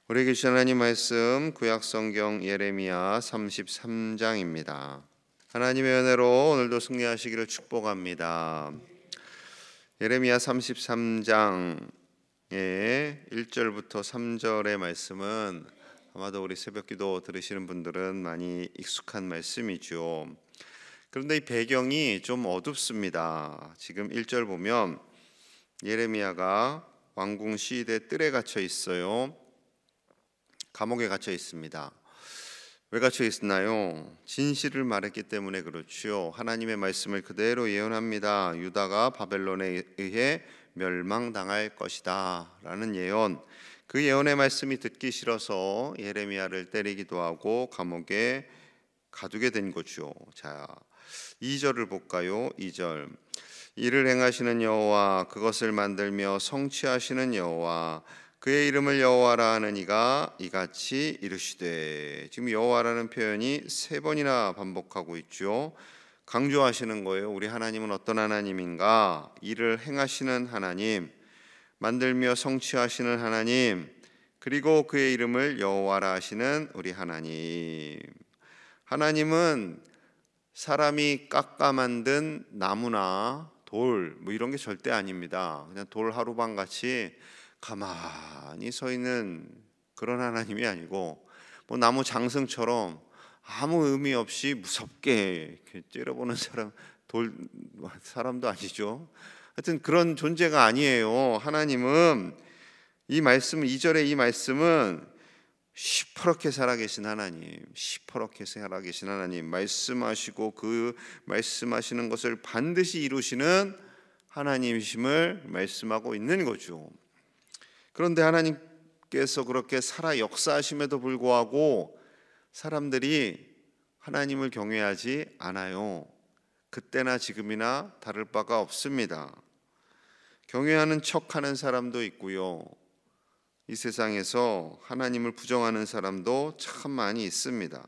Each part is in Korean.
우리에게 주신 하나님 말씀 구약성경 예레미야 33장입니다. 하나님의 은혜로 오늘도 승리하시기를 축복합니다. 예레미야 33장의 1절부터 3절의 말씀은 아마도 우리 새벽기도 들으시는 분들은 많이 익숙한 말씀이죠. 그런데 이 배경이 좀 어둡습니다. 지금 1절 보면 예레미야가 왕궁 시대 뜰에 갇혀 있어요. 감옥에 갇혀 있습니다. 왜 갇혀 있나요? 진실을 말했기 때문에 그렇죠. 하나님의 말씀을 그대로 예언합니다. 유다가 바벨론에 의해 멸망당할 것이다 라는 예언. 그 예언의 말씀이 듣기 싫어서 예레미야를 때리기도 하고 감옥에 가두게 된 거죠. 자, 2절을 볼까요? 2절. 이를 행하시는 여호와, 그것을 만들며 성취하시는 여호와, 그의 이름을 여호와라 하는 이가 이같이 이르시되. 지금 여호와라는 표현이 3번이나 반복하고 있죠. 강조하시는 거예요. 우리 하나님은 어떤 하나님인가? 이를 행하시는 하나님, 만들며 성취하시는 하나님, 그리고 그의 이름을 여호와라 하시는 우리 하나님. 하나님은 사람이 깎아 만든 나무나 돌 이런 게 절대 아닙니다. 그냥 돌 하루방 같이 가만히 서 있는 그런 하나님이 아니고, 나무 장승처럼 아무 의미 없이 무섭게 이렇게 째려보는 사람도 아니죠. 하여튼 그런 존재가 아니에요. 하나님은 이 말씀, 2절의 이 말씀은 시퍼렇게 살아계신 하나님, 시퍼렇게 살아계신 하나님, 말씀하시고 그 말씀하시는 것을 반드시 이루시는 하나님이심을 말씀하고 있는 거죠. 그런데 하나님께서 그렇게 살아 역사하심에도 불구하고 사람들이 하나님을 경외하지 않아요. 그때나 지금이나 다를 바가 없습니다. 경외하는 척하는 사람도 있고요, 이 세상에서 하나님을 부정하는 사람도 참 많이 있습니다.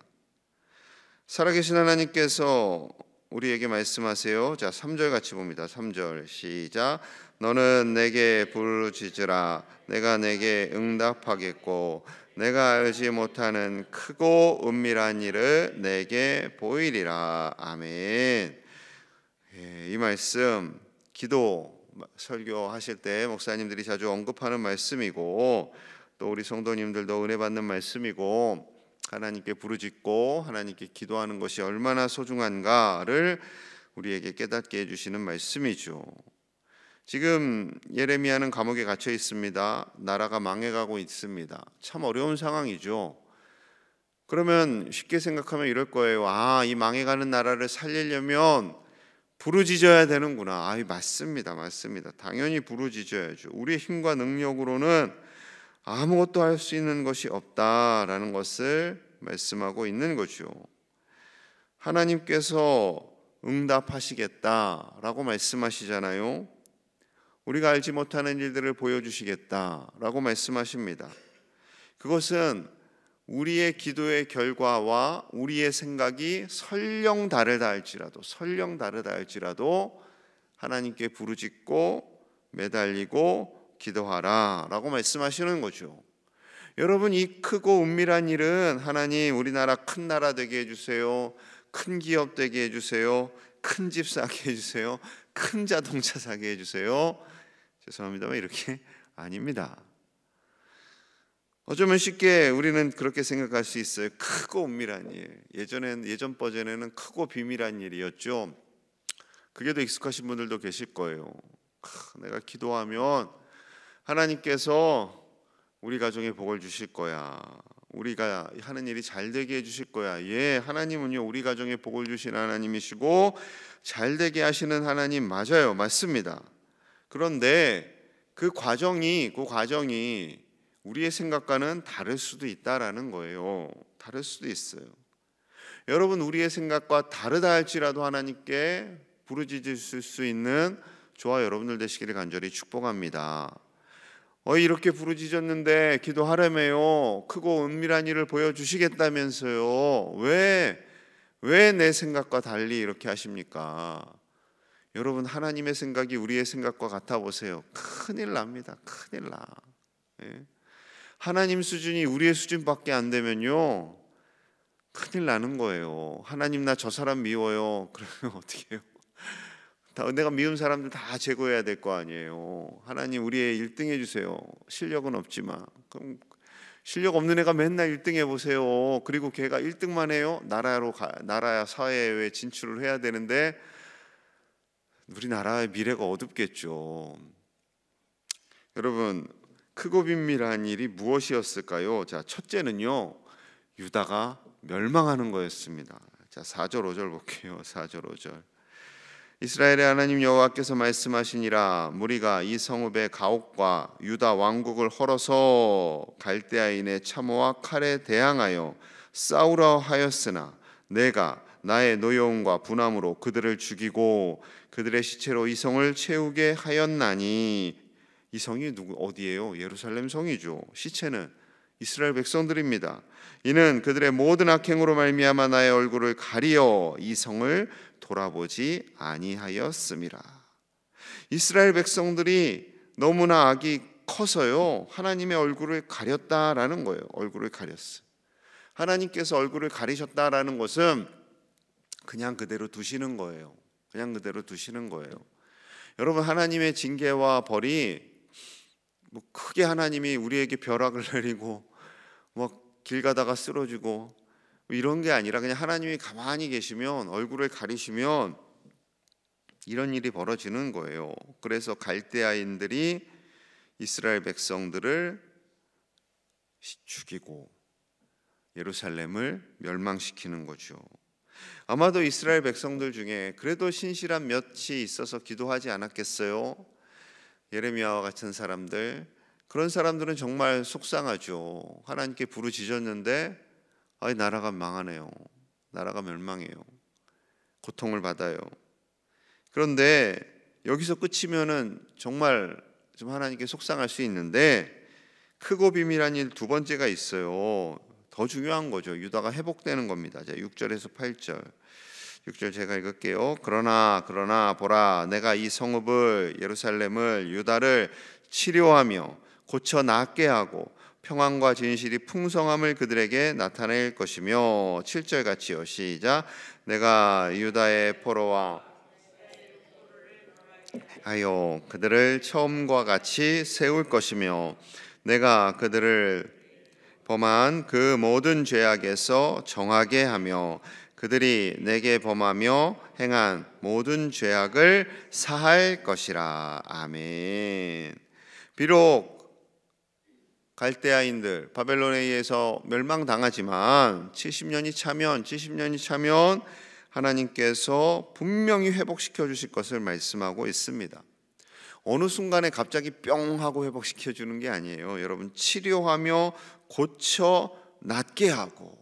살아계신 하나님께서 우리에게 말씀하세요. 자, 3절 같이 봅니다. 3절 시작. 너는 내게 부르짖으라. 내가 내게 응답하겠고 내가 알지 못하는 크고 은밀한 일을 내게 보이리라. 아멘. 이 말씀 기도 설교하실 때 목사님들이 자주 언급하는 말씀이고, 또 우리 성도님들도 은혜 받는 말씀이고, 하나님께 부르짖고 하나님께 기도하는 것이 얼마나 소중한가를 우리에게 깨닫게 해주시는 말씀이죠. 지금 예레미야는 감옥에 갇혀 있습니다. 나라가 망해가고 있습니다. 참 어려운 상황이죠. 그러면 쉽게 생각하면 이럴 거예요. 이 망해가는 나라를 살리려면 부르짖어야 되는구나. 맞습니다. 당연히 부르짖어야죠. 우리의 힘과 능력으로는 아무것도 할 수 있는 것이 없다라는 것을 말씀하고 있는 거죠. 하나님께서 응답하시겠다라고 말씀하시잖아요. 우리가 알지 못하는 일들을 보여주시겠다라고 말씀하십니다. 그것은 우리의 기도의 결과와 우리의 생각이 설령 다르다 할지라도 하나님께 부르짖고 매달리고 기도하라 라고 말씀하시는 거죠. 여러분, 이 크고 은밀한 일은 하나님 우리나라 큰 나라 되게 해주세요, 큰 기업 되게 해주세요, 큰 집 사게 해주세요, 큰 자동차 사게 해주세요, 죄송합니다만 이렇게 아닙니다. 어쩌면 쉽게 우리는 그렇게 생각할 수 있어요. 크고 은밀한 일, 예전 버전에는 크고 비밀한 일이었죠. 그게 더 익숙하신 분들도 계실 거예요. 내가 기도하면 하나님께서 우리 가정에 복을 주실 거야, 우리가 하는 일이 잘 되게 해주실 거야. 예, 하나님은요 우리 가정에 복을 주신 하나님이시고 잘 되게 하시는 하나님 맞아요. 맞습니다. 그런데 그 과정이 우리의 생각과는 다를 수도 있다라는 거예요. 다를 수도 있어요. 여러분, 우리의 생각과 다르다 할지라도 하나님께 부르짖으실 수 있는 저와 여러분들 되시기를 간절히 축복합니다. 이렇게 부르짖었는데 기도하라며요. 크고 은밀한 일을 보여주시겠다면서요. 왜 내 생각과 달리 이렇게 하십니까? 여러분, 하나님의 생각이 우리의 생각과 같아 보세요. 큰일 납니다. 큰일 나. 예? 하나님 수준이 우리의 수준밖에 안 되면요, 큰일 나는 거예요. 하나님 나 저 사람 미워요. 그러면 어떻게 해요? 내가 미운 사람들 다 제거해야 될 거 아니에요. 하나님 우리의 1등 해주세요. 실력은 없지만. 그럼 실력 없는 애가 맨날 1등 해보세요. 그리고 걔가 1등만 해요. 나라 사회에 진출을 해야 되는데 우리나라의 미래가 어둡겠죠. 여러분, 크고 긴밀한 일이 무엇이었을까요? 자, 첫째는요, 유다가 멸망하는 거였습니다. 자, 4절 5절 볼게요. 4절 5절. 이스라엘의 하나님 여호와께서 말씀하시니라, 무리가 이 성읍의 가옥과 유다 왕국을 헐어서 갈대아인의 참호와 칼에 대항하여 싸우려 하였으나 내가 나의 노여움과 분함으로 그들을 죽이고 그들의 시체로 이 성을 채우게 하였나니. 이 성이 어디예요? 예루살렘 성이죠. 시체는 이스라엘 백성들입니다. 이는 그들의 모든 악행으로 말미암아 나의 얼굴을 가리어 이 성을 돌아보지 아니하였음이라. 이스라엘 백성들이 너무나 악이 커서요, 하나님의 얼굴을 가렸다라는 거예요. 얼굴을 가렸어. 하나님께서 얼굴을 가리셨다라는 것은 그냥 그대로 두시는 거예요. 그냥 그대로 두시는 거예요. 여러분, 하나님의 징계와 벌이 뭐 크게 하나님이 우리에게 벼락을 내리고 길 가다가 쓰러지고 이런 게 아니라, 그냥 하나님이 가만히 계시면, 얼굴을 가리시면 이런 일이 벌어지는 거예요. 그래서 갈대아인들이 이스라엘 백성들을 죽이고 예루살렘을 멸망시키는 거죠. 아마도 이스라엘 백성들 중에 그래도 신실한 몇이 있어서 기도하지 않았겠어요? 예레미야와 같은 사람들, 그런 사람들은 정말 속상하죠. 하나님께 부르짖었는데 나라가 망하네요. 나라가 멸망해요. 고통을 받아요. 그런데 여기서 끝이면은 정말 좀 하나님께 속상할 수 있는데, 크고 비밀한 일 두 번째가 있어요. 더 중요한 거죠. 유다가 회복되는 겁니다. 자, 6절에서 8절. 6절 제가 읽을게요. 그러나 보라, 내가 이 성읍을, 예루살렘을, 유다를 치료하며 고쳐 낫게 하고 평안과 진실이 풍성함을 그들에게 나타낼 것이며. 7절 같이요. 시작. 내가 유다의 포로와 하여 그들을 처음과 같이 세울 것이며 내가 그들을 범한 그 모든 죄악에서 정하게 하며 그들이 내게 범하며 행한 모든 죄악을 사할 것이라. 아멘. 비록 갈대아인들 바벨론에 의해서 멸망당하지만 70년이 차면 하나님께서 분명히 회복시켜 주실 것을 말씀하고 있습니다. 어느 순간에 갑자기 뿅 하고 회복시켜 주는 게 아니에요. 여러분, 치료하며 고쳐 낫게 하고,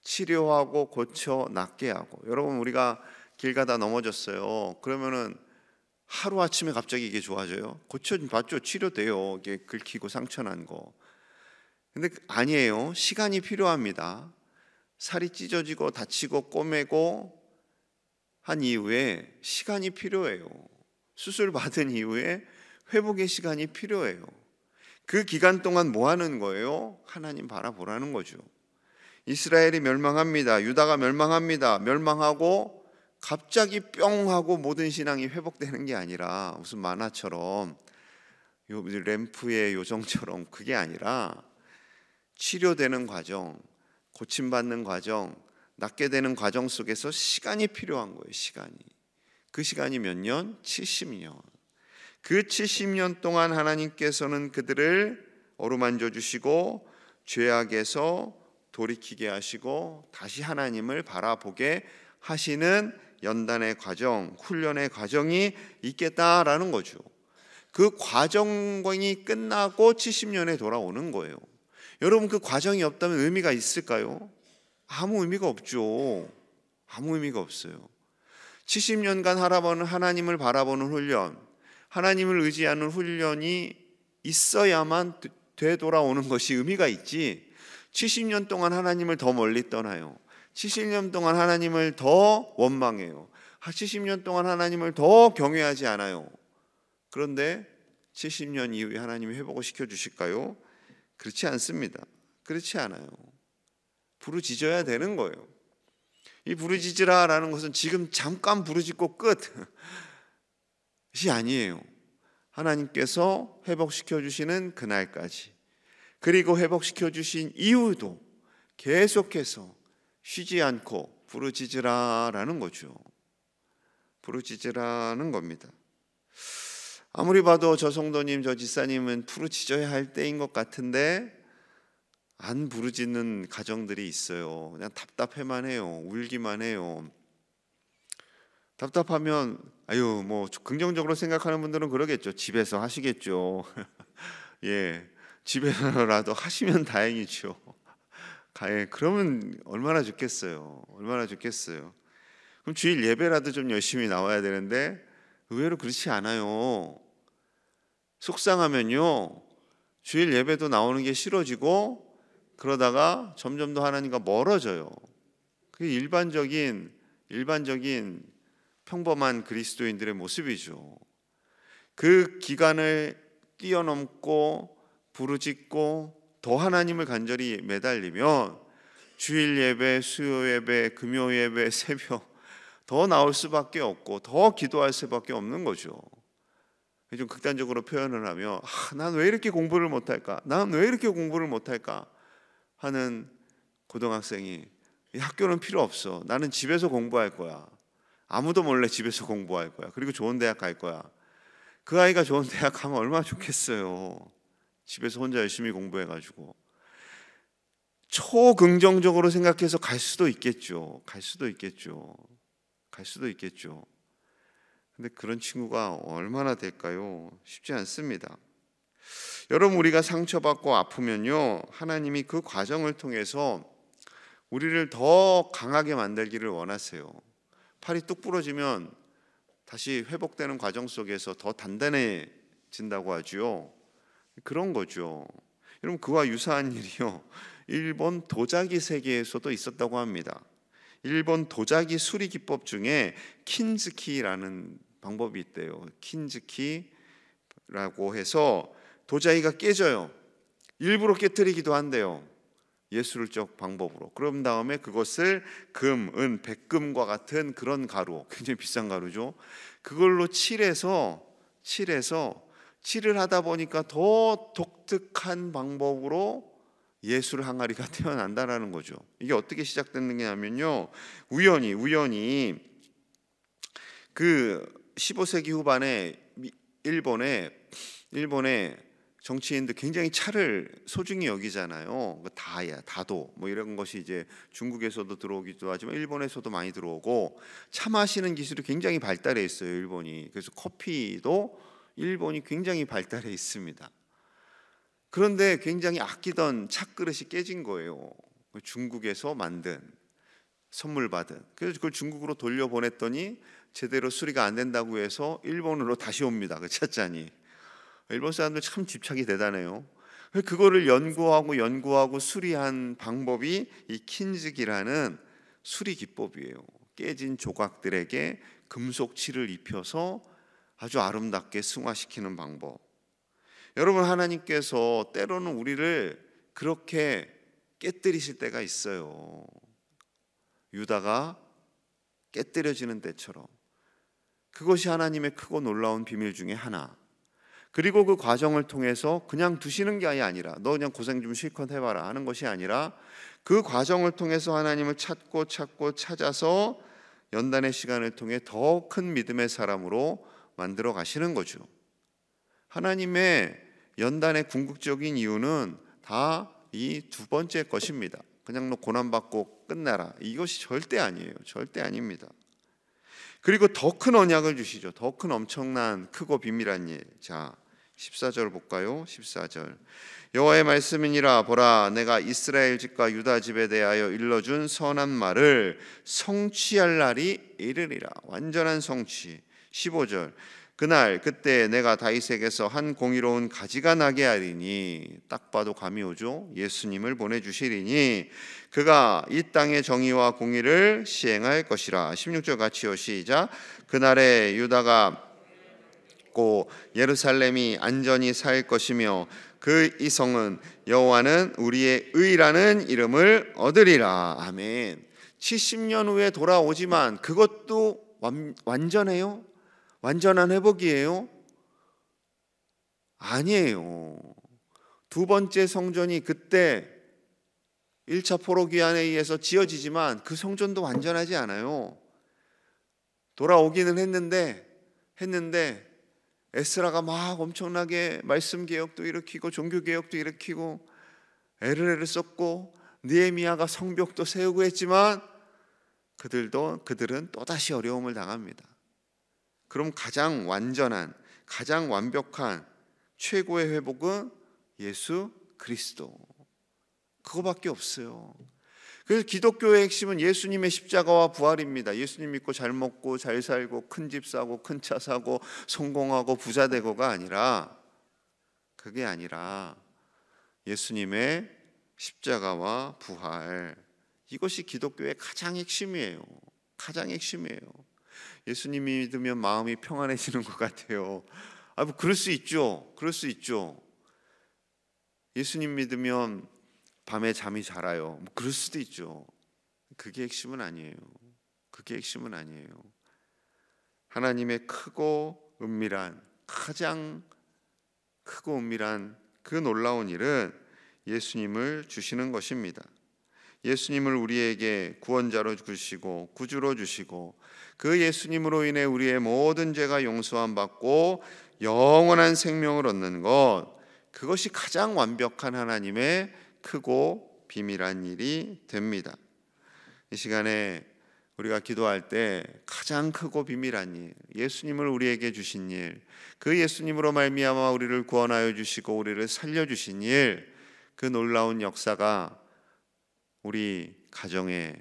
치료하고 고쳐 낫게 하고. 여러분, 우리가 길 가다 넘어졌어요. 그러면은 하루아침에 갑자기 이게 좋아져요? 고쳐봤죠? 치료돼요. 이게 긁히고 상처난 거. 근데 아니에요. 시간이 필요합니다. 살이 찢어지고 다치고 꼬매고 한 이후에 시간이 필요해요. 수술 받은 이후에 회복의 시간이 필요해요. 그 기간 동안 뭐 하는 거예요? 하나님 바라보라는 거죠. 이스라엘이 멸망합니다. 유다가 멸망합니다. 멸망하고 갑자기 뿅 하고 모든 신앙이 회복되는 게 아니라, 무슨 만화처럼 램프의 요정처럼, 그게 아니라 치료되는 과정, 고침받는 과정, 낫게 되는 과정 속에서 시간이 필요한 거예요. 시간이. 그 시간이 몇 년? 70년. 그 70년 동안 하나님께서는 그들을 어루만져 주시고 죄악에서 돌이키게 하시고 다시 하나님을 바라보게 하시는 연단의 과정, 훈련의 과정이 있겠다라는 거죠. 그 과정이 끝나고 70년에 돌아오는 거예요. 여러분, 그 과정이 없다면 의미가 있을까요? 아무 의미가 없죠. 아무 의미가 없어요. 70년간 하나님을 바라보는 훈련, 하나님을 의지하는 훈련이 있어야만 되돌아오는 것이 의미가 있지, 70년 동안 하나님을 더 멀리 떠나요. 70년 동안 하나님을 더 원망해요. 70년 동안 하나님을 더 경외하지 않아요. 그런데 70년 이후에 하나님이 회복을 시켜주실까요? 그렇지 않습니다. 그렇지 않아요. 부르짖어야 되는 거예요. 이 부르짖으라라는 것은 지금 잠깐 부르짖고 끝이 아니에요. 하나님께서 회복시켜 주시는 그날까지, 그리고 회복시켜 주신 이후도 계속해서 쉬지 않고 부르짖으라라는 거죠. 부르짖으라는 겁니다. 아무리 봐도 저 성도님, 저 집사님은 부르짖어야 할 때인 것 같은데 안 부르짖는 가정들이 있어요. 그냥 답답해만 해요. 울기만 해요. 답답하면 뭐 긍정적으로 생각하는 분들은 그러겠죠. 집에서 하시겠죠. 예, 집에서라도 하시면 다행이죠. 그러면 얼마나 좋겠어요. 얼마나 좋겠어요. 그럼 주일 예배라도 좀 열심히 나와야 되는데 의외로 그렇지 않아요. 속상하면요, 주일 예배도 나오는 게 싫어지고 그러다가 점점 더 하나님과 멀어져요. 그게 일반적인 평범한 그리스도인들의 모습이죠. 그 기간을 뛰어넘고 부르짖고 더 하나님을 간절히 매달리면 주일 예배, 수요 예배, 금요 예배, 새벽 더 나올 수밖에 없고 더 기도할 수밖에 없는 거죠. 좀 극단적으로 표현을 하면 난 왜 이렇게 공부를 못할까? 난 왜 이렇게 공부를 못할까? 하는 고등학생이 학교는 필요 없어. 나는 집에서 공부할 거야. 아무도 몰래 집에서 공부할 거야. 그리고 좋은 대학 갈 거야. 그 아이가 좋은 대학 가면 얼마나 좋겠어요. 집에서 혼자 열심히 공부해가지고. 초긍정적으로 생각해서 갈 수도 있겠죠. 근데 그런 친구가 얼마나 될까요? 쉽지 않습니다. 여러분, 우리가 상처받고 아프면요, 하나님이 그 과정을 통해서 우리를 더 강하게 만들기를 원하세요. 팔이 뚝 부러지면 다시 회복되는 과정 속에서 더 단단해진다고 하죠. 그런 거죠. 여러분, 그와 유사한 일이요, 일본 도자기 세계에서도 있었다고 합니다. 일본 도자기 수리 기법 중에 킨즈키라는 방법이 있대요. 킨즈키라고 해서 도자기가 깨져요. 일부러 깨트리기도 한대요. 예술적 방법으로. 그런 다음에 그것을 금, 은, 백금과 같은 그런 가루, 굉장히 비싼 가루죠. 그걸로 칠을 하다 보니까 더 독특한 방법으로 예술 항아리가 태어난다라는 거죠. 이게 어떻게 시작됐느냐면요, 우연히 그 15세기 후반에 일본의 정치인들 굉장히 차를 소중히 여기잖아요. 다도 뭐 이런 것이 이제 중국에서도 들어오기도 하지만 일본에서도 많이 들어오고, 차 마시는 기술이 굉장히 발달해 있어요, 일본이. 그래서 커피도 일본이 굉장히 발달해 있습니다. 그런데 굉장히 아끼던 찻그릇이 깨진 거예요. 중국에서 만든, 선물 받은. 그래서 그걸 중국으로 돌려보냈더니 제대로 수리가 안 된다고 해서 일본으로 다시 옵니다, 그 찻잔이. 일본 사람들 참 집착이 대단해요. 그거를 연구하고 수리한 방법이 이 킨즈기라는 수리 기법이에요. 깨진 조각들에게 금속 칠을 입혀서 아주 아름답게 승화시키는 방법. 여러분, 하나님께서 때로는 우리를 그렇게 깨뜨리실 때가 있어요. 유다가 깨뜨려지는 때처럼. 그것이 하나님의 크고 놀라운 비밀 중에 하나. 그리고 그 과정을 통해서 그냥 두시는 게 아니라 너 그냥 고생 좀 실컷 해봐라 하는 것이 아니라, 그 과정을 통해서 하나님을 찾아서 연단의 시간을 통해 더 큰 믿음의 사람으로 만들어 가시는 거죠. 하나님의 연단의 궁극적인 이유는 다 이 두 번째 것입니다. 그냥 너 고난받고 끝나라, 이것이 절대 아니에요. 절대 아닙니다. 그리고 더 큰 언약을 주시죠. 더 큰 엄청난 크고 비밀한 일. 자, 14절 볼까요? 14절. 여호와의 말씀이니라, 보라, 내가 이스라엘 집과 유다 집에 대하여 일러준 선한 말을 성취할 날이 이르리라. 완전한 성취. 15절. 그때 내가 다윗에게서 한 공의로운 가지가 나게 하리니, 딱 봐도 감이 오죠. 예수님을 보내주시리니 그가 이 땅의 정의와 공의를 시행할 것이라. 16절 같이요, 시작. 그날에 유다가 고 예루살렘이 안전히 살 것이며 그 이성은 여호와는 우리의 의라는 이름을 얻으리라. 아멘. 70년 후에 돌아오지만 그것도 완전해요? 완전한 회복이에요? 아니에요. 두 번째 성전이 그때 1차 포로기한에 의해서 지어지지만 그 성전도 완전하지 않아요. 돌아오기는 했는데 에스라가 막 엄청나게 말씀 개혁도 일으키고 종교 개혁도 일으키고 애를 썼고 느헤미야가 성벽도 세우고 했지만 그들은 또다시 어려움을 당합니다. 그럼 가장 완전한, 가장 완벽한 최고의 회복은 예수 그리스도, 그거밖에 없어요. 그래서 기독교의 핵심은 예수님의 십자가와 부활입니다. 예수님 믿고 잘 먹고 잘 살고 큰 집 사고 큰 차 사고 성공하고 부자 되고가 아니라, 그게 아니라 예수님의 십자가와 부활, 이것이 기독교의 가장 핵심이에요. 가장 핵심이에요. 예수님 믿으면 마음이 평안해지는 것 같아요. 뭐 그럴 수 있죠. 그럴 수 있죠. 예수님 믿으면 밤에 잠이 잘 와요. 뭐 그럴 수도 있죠. 그게 핵심은 아니에요. 그게 핵심은 아니에요. 하나님의 크고 은밀한, 가장 크고 은밀한 그 놀라운 일은 예수님을 주시는 것입니다. 예수님을 우리에게 구원자로 주시고 구주로 주시고 그 예수님으로 인해 우리의 모든 죄가 용서함 받고 영원한 생명을 얻는 것, 그것이 가장 완벽한 하나님의 크고 비밀한 일이 됩니다. 이 시간에 우리가 기도할 때 가장 크고 비밀한 일, 예수님을 우리에게 주신 일, 그 예수님으로 말미암아 우리를 구원하여 주시고 우리를 살려주신 일, 그 놀라운 역사가 우리 가정에,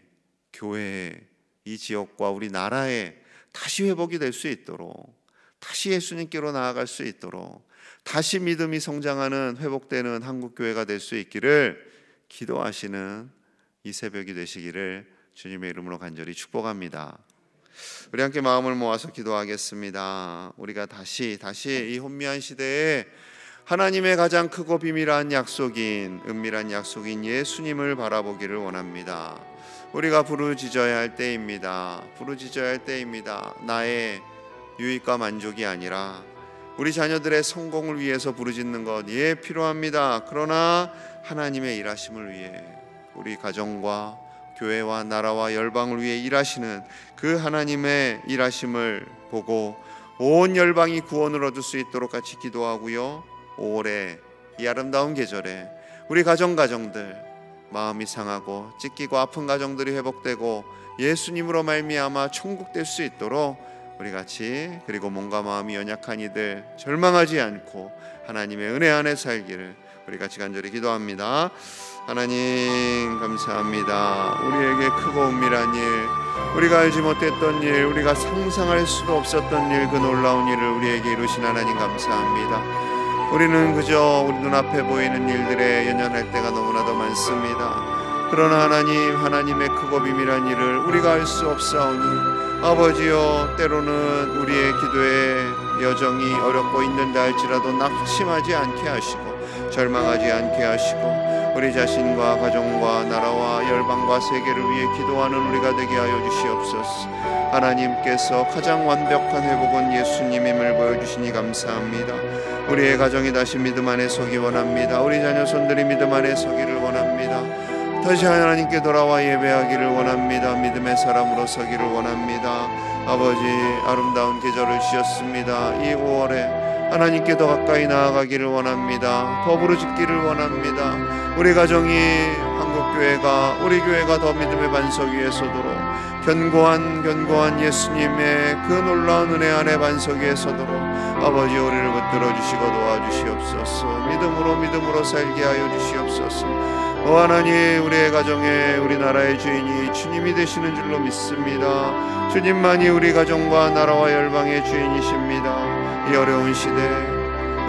교회에, 이 지역과 우리 나라에 다시 회복이 될 수 있도록, 다시 예수님께로 나아갈 수 있도록, 다시 믿음이 성장하는, 회복되는 한국교회가 될 수 있기를 기도하시는 이 새벽이 되시기를 주님의 이름으로 간절히 축복합니다. 우리 함께 마음을 모아서 기도하겠습니다. 우리가 다시 이 혼미한 시대에 하나님의 가장 크고 비밀한 약속인, 은밀한 약속인 예수님을 바라보기를 원합니다. 우리가 부르짖어야 할 때입니다. 부르짖어야 할 때입니다. 나의 유익과 만족이 아니라 우리 자녀들의 성공을 위해서 부르짖는 것, 예, 필요합니다. 그러나 하나님의 일하심을 위해, 우리 가정과 교회와 나라와 열방을 위해 일하시는 그 하나님의 일하심을 보고 온 열방이 구원을 얻을 수 있도록 같이 기도하고요. 5월에 이 아름다운 계절에 우리 가정들 마음이 상하고 찢기고 아픈 가정들이 회복되고 예수님으로 말미암아 천국 될 수 있도록 우리 같이, 그리고 몸과 마음이 연약한 이들 절망하지 않고 하나님의 은혜 안에 살기를 우리 같이 간절히 기도합니다. 하나님 감사합니다. 우리에게 크고 은밀한 일, 우리가 알지 못했던 일, 우리가 상상할 수도 없었던 일, 그 놀라운 일을 우리에게 이루신 하나님 감사합니다. 우리는 그저 우리 눈앞에 보이는 일들에 연연할 때가 너무나도 많습니다. 그러나 하나님, 하나님의 크고 비밀한 일을 우리가 알 수 없사오니 아버지여, 때로는 우리의 기도의 여정이 어렵고 힘든다 할지라도 낙심하지 않게 하시고 절망하지 않게 하시고 우리 자신과 가정과 나라와 열방과 세계를 위해 기도하는 우리가 되게 하여 주시옵소서. 하나님께서 가장 완벽한 회복은 예수님임을 보여주시니 감사합니다. 우리의 가정이 다시 믿음 안에 서기 원합니다. 우리 자녀 손들이 믿음 안에 서기를 원합니다. 다시 하나님께 돌아와 예배하기를 원합니다. 믿음의 사람으로 서기를 원합니다. 아버지, 아름다운 계절을 주셨습니다. 이 5월에 하나님께 더 가까이 나아가기를 원합니다. 더 부르짖기를 원합니다. 우리 가정이, 한국교회가, 우리 교회가 더 믿음의 반석 위에 서도록, 견고한 예수님의 그 놀라운 은혜 안에 반석 위에 서도록 아버지, 우리를 붙들어 주시고 도와주시옵소서. 믿음으로 살게 하여 주시옵소서. 하나님, 우리의 가정에, 우리 나라의 주인이 주님이 되시는 줄로 믿습니다. 주님만이 우리 가정과 나라와 열방의 주인이십니다. 이 어려운 시대,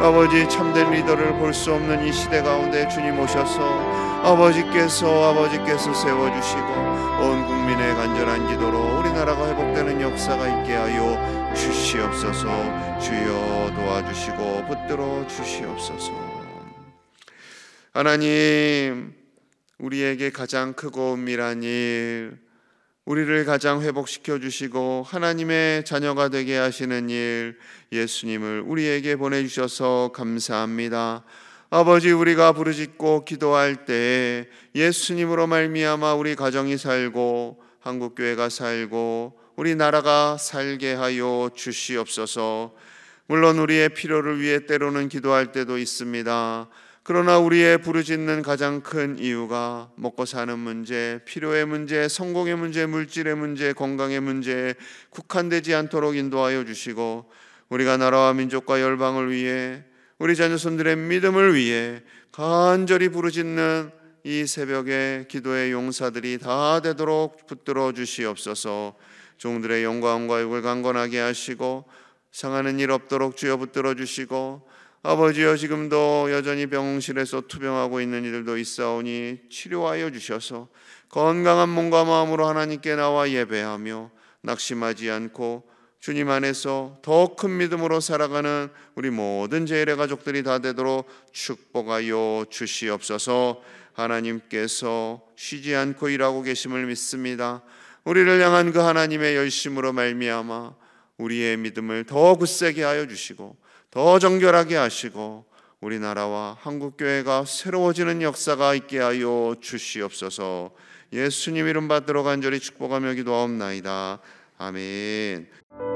아버지, 참된 리더를 볼 수 없는 이 시대 가운데 주님 오셔서 아버지께서 세워주시고 온 국민의 간절한 기도로 우리나라가 회복되는 역사가 있게 하여 주시옵소서. 주여 도와주시고 붙들어 주시옵소서. 하나님, 우리에게 가장 크고 은밀한 일, 우리를 가장 회복시켜 주시고 하나님의 자녀가 되게 하시는 일, 예수님을 우리에게 보내주셔서 감사합니다. 아버지, 우리가 부르짖고 기도할 때 예수님으로 말미암아 우리 가정이 살고 한국교회가 살고 우리 나라가 살게 하여 주시옵소서. 물론 우리의 필요를 위해 때로는 기도할 때도 있습니다. 그러나 우리의 부르짖는 가장 큰 이유가 먹고 사는 문제, 필요의 문제, 성공의 문제, 물질의 문제, 건강의 문제에 국한되지 않도록 인도하여 주시고, 우리가 나라와 민족과 열방을 위해, 우리 자녀손들의 믿음을 위해 간절히 부르짖는 이 새벽에 기도의 용사들이 다 되도록 붙들어 주시옵소서. 종들의 영광과 욕을 강건하게 하시고 상하는 일 없도록 주여 붙들어 주시고, 아버지여, 지금도 여전히 병실에서 투병하고 있는 이들도 있사오니 치료하여 주셔서 건강한 몸과 마음으로 하나님께 나와 예배하며 낙심하지 않고 주님 안에서 더 큰 믿음으로 살아가는 우리 모든 제일의 가족들이 다 되도록 축복하여 주시옵소서. 하나님께서 쉬지 않고 일하고 계심을 믿습니다. 우리를 향한 그 하나님의 열심으로 말미암아 우리의 믿음을 더 굳세게 하여 주시고 더 정결하게 하시고 우리나라와 한국교회가 새로워지는 역사가 있게 하여 주시옵소서. 예수님 이름 받들어 간절히 축복하며 기도하옵나이다. 아멘.